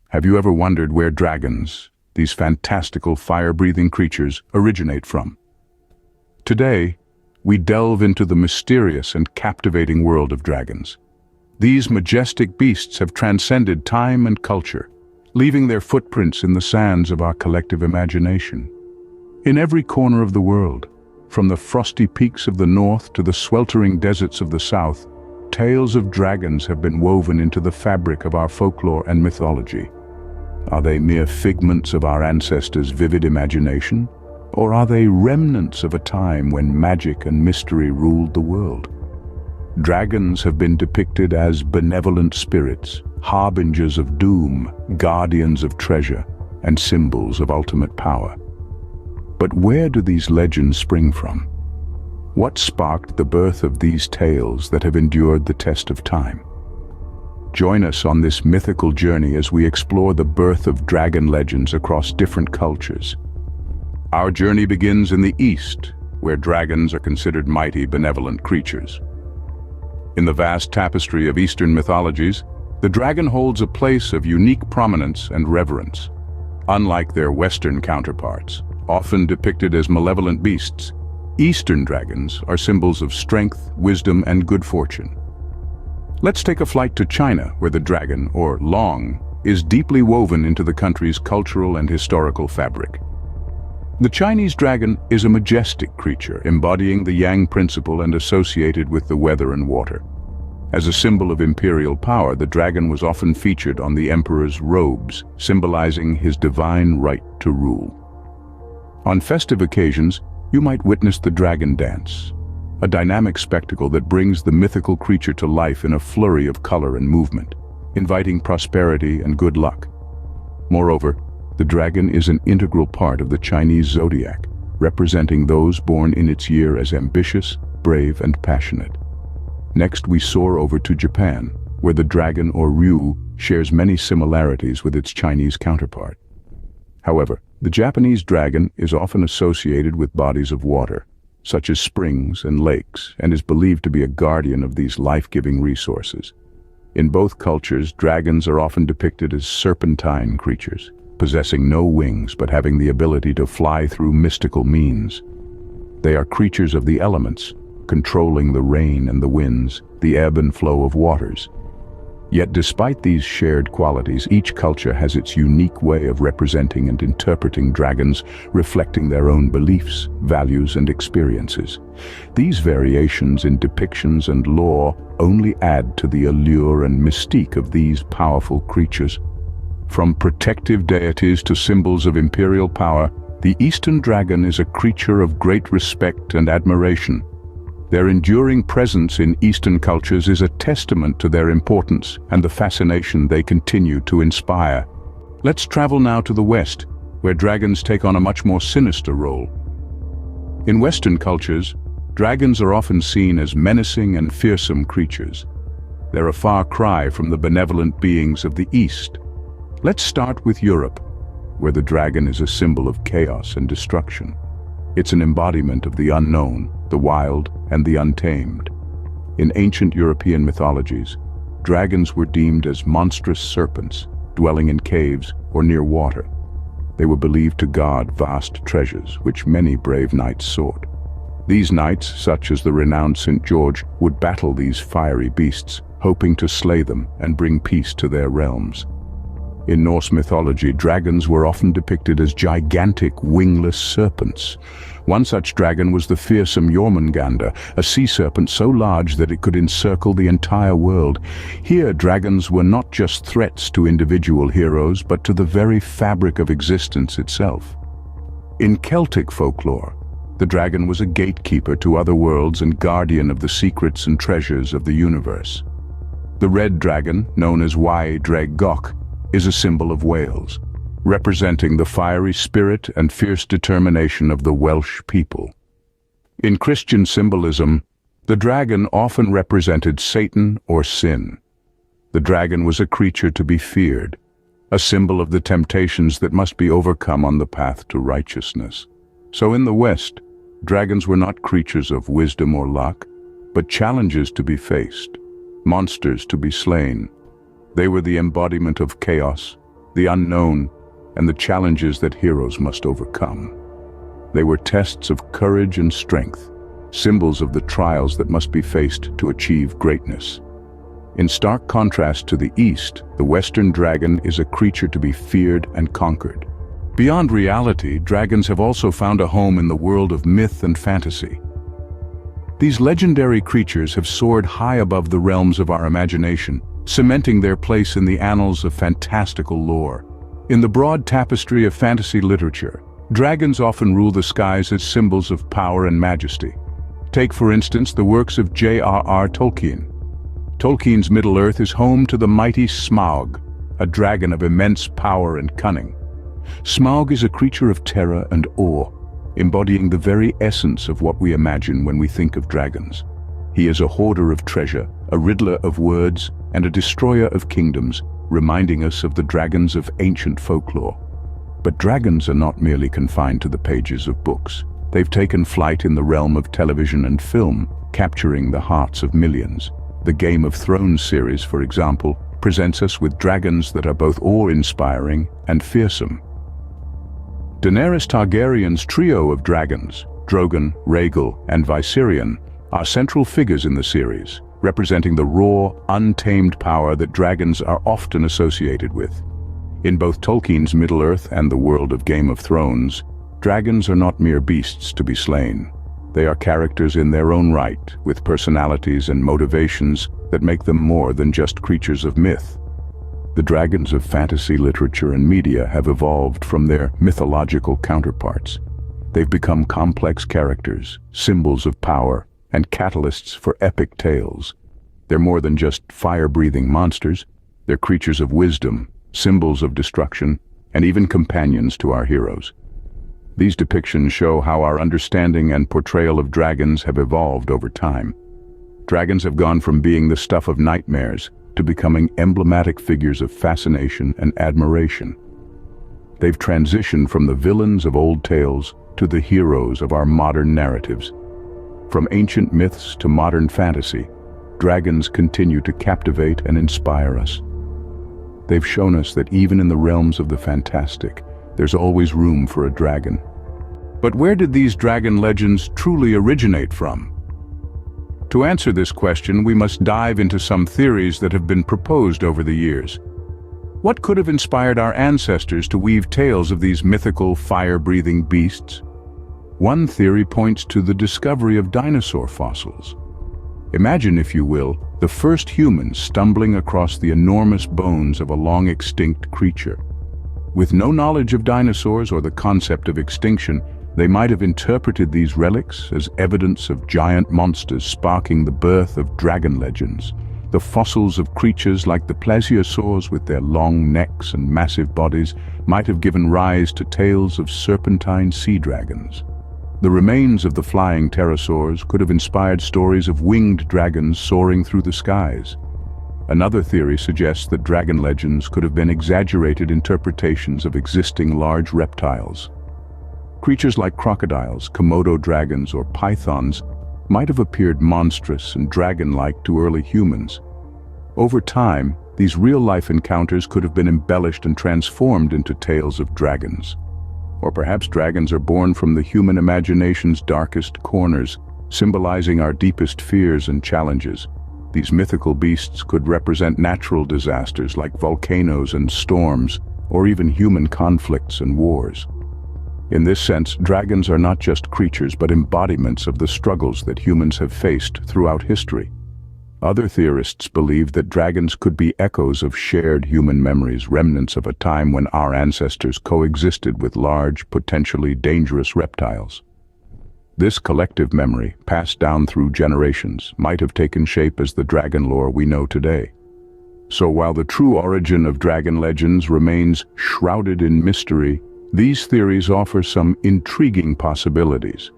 Have you ever wondered where dragons, these fantastical fire-breathing creatures, originate from? Today, we delve into the mysterious and captivating world of dragons. These majestic beasts have transcended time and culture, leaving their footprints in the sands of our collective imagination. In every corner of the world, from the frosty peaks of the north to the sweltering deserts of the south, tales of dragons have been woven into the fabric of our folklore and mythology. Are they mere figments of our ancestors' vivid imagination, or are they remnants of a time when magic and mystery ruled the world? Dragons have been depicted as benevolent spirits, harbingers of doom, guardians of treasure, and symbols of ultimate power. But where do these legends spring from? What sparked the birth of these tales that have endured the test of time? Join us on this mythical journey as we explore the birth of dragon legends across different cultures. Our journey begins in the East, where dragons are considered mighty, benevolent creatures. In the vast tapestry of Eastern mythologies, the dragon holds a place of unique prominence and reverence. Unlike their Western counterparts, often depicted as malevolent beasts, Eastern dragons are symbols of strength, wisdom, and good fortune. Let's take a flight to China, where the dragon, or long, is deeply woven into the country's cultural and historical fabric. The Chinese dragon is a majestic creature, embodying the Yang principle and associated with the weather and water. As a symbol of imperial power, the dragon was often featured on the emperor's robes, symbolizing his divine right to rule. On festive occasions, you might witness the dragon dance, a dynamic spectacle that brings the mythical creature to life in a flurry of color and movement, inviting prosperity and good luck. Moreover, the dragon is an integral part of the Chinese zodiac, representing those born in its year as ambitious, brave, and passionate. Next, we soar over to Japan, where the dragon, or ryu, shares many similarities with its Chinese counterpart. However, the Japanese dragon is often associated with bodies of water, such as springs and lakes, and is believed to be a guardian of these life-giving resources. In both cultures, dragons are often depicted as serpentine creatures, possessing no wings but having the ability to fly through mystical means. They are creatures of the elements, controlling the rain and the winds, the ebb and flow of waters. Yet despite these shared qualities, each culture has its unique way of representing and interpreting dragons, reflecting their own beliefs, values, and experiences. These variations in depictions and lore only add to the allure and mystique of these powerful creatures. From protective deities to symbols of imperial power, the Eastern dragon is a creature of great respect and admiration. Their enduring presence in Eastern cultures is a testament to their importance and the fascination they continue to inspire. Let's travel now to the West, where dragons take on a much more sinister role. In Western cultures, dragons are often seen as menacing and fearsome creatures. They're a far cry from the benevolent beings of the East. Let's start with Europe, where the dragon is a symbol of chaos and destruction. It's an embodiment of the unknown, the wild, and the untamed. In ancient European mythologies, dragons were deemed as monstrous serpents, dwelling in caves or near water. They were believed to guard vast treasures, which many brave knights sought. These knights, such as the renowned St. George, would battle these fiery beasts, hoping to slay them and bring peace to their realms. In Norse mythology, dragons were often depicted as gigantic, wingless serpents. One such dragon was the fearsome Jormungandr, a sea serpent so large that it could encircle the entire world. Here, dragons were not just threats to individual heroes, but to the very fabric of existence itself. In Celtic folklore, the dragon was a gatekeeper to other worlds and guardian of the secrets and treasures of the universe. The red dragon, known as Dreg Gok, is a symbol of Wales, representing the fiery spirit and fierce determination of the Welsh people. In Christian symbolism, the dragon often represented Satan or sin. The dragon was a creature to be feared, a symbol of the temptations that must be overcome on the path to righteousness. So in the West, dragons were not creatures of wisdom or luck, but challenges to be faced, monsters to be slain. They were the embodiment of chaos, the unknown, and the challenges that heroes must overcome. They were tests of courage and strength, symbols of the trials that must be faced to achieve greatness. In stark contrast to the East, the Western dragon is a creature to be feared and conquered. Beyond reality, dragons have also found a home in the world of myth and fantasy. These legendary creatures have soared high above the realms of our imagination, cementing their place in the annals of fantastical lore. In the broad tapestry of fantasy literature, dragons often rule the skies as symbols of power and majesty. Take, for instance, the works of J.R.R. Tolkien. Tolkien's Middle-earth is home to the mighty Smaug, a dragon of immense power and cunning. Smaug is a creature of terror and awe, embodying the very essence of what we imagine when we think of dragons. He is a hoarder of treasure, a riddler of words, and a destroyer of kingdoms, reminding us of the dragons of ancient folklore. But dragons are not merely confined to the pages of books. They've taken flight in the realm of television and film, capturing the hearts of millions. The Game of Thrones series, for example, presents us with dragons that are both awe-inspiring and fearsome. Daenerys Targaryen's trio of dragons, Drogon, Rhaegal, and Viserion, are central figures in the series, representing the raw, untamed power that dragons are often associated with. In both Tolkien's Middle-earth and the world of Game of Thrones, dragons are not mere beasts to be slain. They are characters in their own right, with personalities and motivations that make them more than just creatures of myth. The dragons of fantasy literature and media have evolved from their mythological counterparts. They've become complex characters, symbols of power, and catalysts for epic tales. They're more than just fire-breathing monsters. They're creatures of wisdom, symbols of destruction, and even companions to our heroes. These depictions show how our understanding and portrayal of dragons have evolved over time. Dragons have gone from being the stuff of nightmares to becoming emblematic figures of fascination and admiration. They've transitioned from the villains of old tales to the heroes of our modern narratives. From ancient myths to modern fantasy, dragons continue to captivate and inspire us. They've shown us that even in the realms of the fantastic, there's always room for a dragon. But where did these dragon legends truly originate from? To answer this question, we must dive into some theories that have been proposed over the years. What could have inspired our ancestors to weave tales of these mythical, fire-breathing beasts? One theory points to the discovery of dinosaur fossils. Imagine, if you will, the first humans stumbling across the enormous bones of a long-extinct creature. With no knowledge of dinosaurs or the concept of extinction, they might have interpreted these relics as evidence of giant monsters, sparking the birth of dragon legends. The fossils of creatures like the plesiosaurs with their long necks and massive bodies might have given rise to tales of serpentine sea dragons. The remains of the flying pterosaurs could have inspired stories of winged dragons soaring through the skies. Another theory suggests that dragon legends could have been exaggerated interpretations of existing large reptiles. Creatures like crocodiles, Komodo dragons, or pythons might have appeared monstrous and dragon-like to early humans. Over time, these real-life encounters could have been embellished and transformed into tales of dragons. Or perhaps dragons are born from the human imagination's darkest corners, symbolizing our deepest fears and challenges. These mythical beasts could represent natural disasters like volcanoes and storms, or even human conflicts and wars. In this sense, dragons are not just creatures but embodiments of the struggles that humans have faced throughout history. Other theorists believe that dragons could be echoes of shared human memories, remnants of a time when our ancestors coexisted with large, potentially dangerous reptiles. This collective memory, passed down through generations, might have taken shape as the dragon lore we know today. So while the true origin of dragon legends remains shrouded in mystery, these theories offer some intriguing possibilities.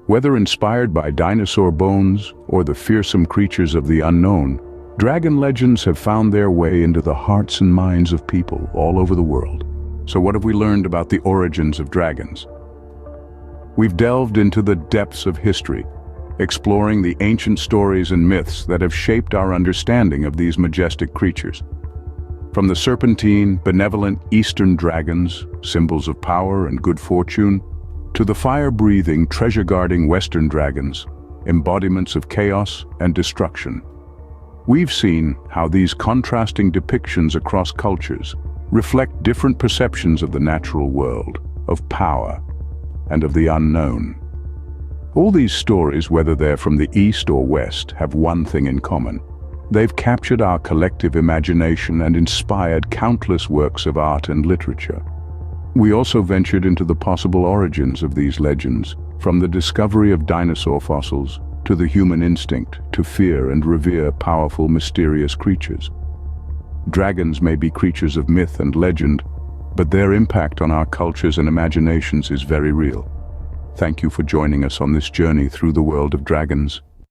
Whether inspired by dinosaur bones or the fearsome creatures of the unknown, dragon legends have found their way into the hearts and minds of people all over the world. So what have we learned about the origins of dragons? We've delved into the depths of history, exploring the ancient stories and myths that have shaped our understanding of these majestic creatures. From the serpentine, benevolent eastern dragons, symbols of power and good fortune, to the fire-breathing, treasure-guarding western dragons, embodiments of chaos and destruction. We've seen how these contrasting depictions across cultures reflect different perceptions of the natural world, of power, and of the unknown. All these stories, whether they're from the East or West, have one thing in common. They've captured our collective imagination and inspired countless works of art and literature. We also ventured into the possible origins of these legends, from the discovery of dinosaur fossils to the human instinct to fear and revere powerful, mysterious creatures. Dragons may be creatures of myth and legend, but their impact on our cultures and imaginations is very real. Thank you for joining us on this journey through the world of dragons.